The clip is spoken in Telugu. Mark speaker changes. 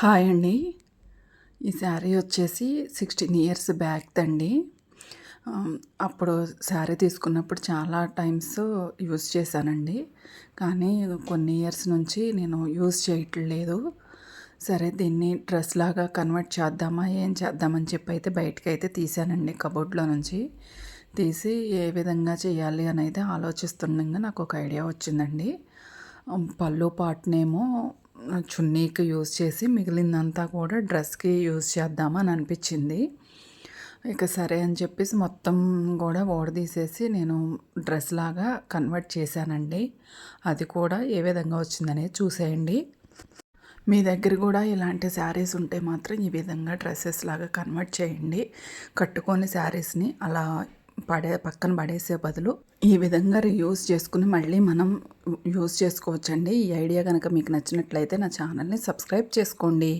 Speaker 1: హాయ్ అండి. ఈ శారీ వచ్చేసి 16 ఇయర్స్ బ్యాక్‌దండి. ఆహ్, అప్పుడు శారీ తీసుకున్నప్పుడు చాలా టైమ్స్ యూజ్ చేశానండి. కానీ కొన్ని ఇయర్స్ నుంచి నేను యూజ్ చేయట్లేదు. సరే దీన్ని డ్రెస్‌లాగా కన్వర్ట్ చేద్దామా, ఏం చేద్దామని చెప్పైతే బయటకైతే తీశానండి కబోర్డ్‌లో నుంచి. తీసి ఏ విధంగా చేయాలి అనైతే ఆలోచిస్తుండగా నాకొక ఐడియా వచ్చిందండి. పళ్ళు పార్ట్‌నేమో చున్నీకి యూజ్ చేసి మిగిలిందంతా కూడా డ్రెస్‌కి యూజ్ చేద్దామని అనిపించింది. ఇక సరే అని చెప్పేసి మొత్తం కూడా ఊడదీసేసి నేను డ్రెస్‌లాగా కన్వర్ట్ చేశానండి. అది కూడా ఏ విధంగా వచ్చిందనేది చూసేయండి. మీ దగ్గర కూడా ఇలాంటి శారీస్ ఉంటే మాత్రం ఈ విధంగా డ్రెసెస్‌లాగా కన్వర్ట్ చేయండి. కట్టుకొని శారీస్‌ని అలా పక్కన పడేసే బదులు ఈ విధంగా రీయూజ్ చేసుకుని మళ్ళీ మనం యూజ్ చేసుకోవచ్చండి. ఈ ఐడియా గనక మీకు నచ్చినట్లయితే నా ఛానల్‌ని సబ్స్క్రైబ్ చేసుకోండి.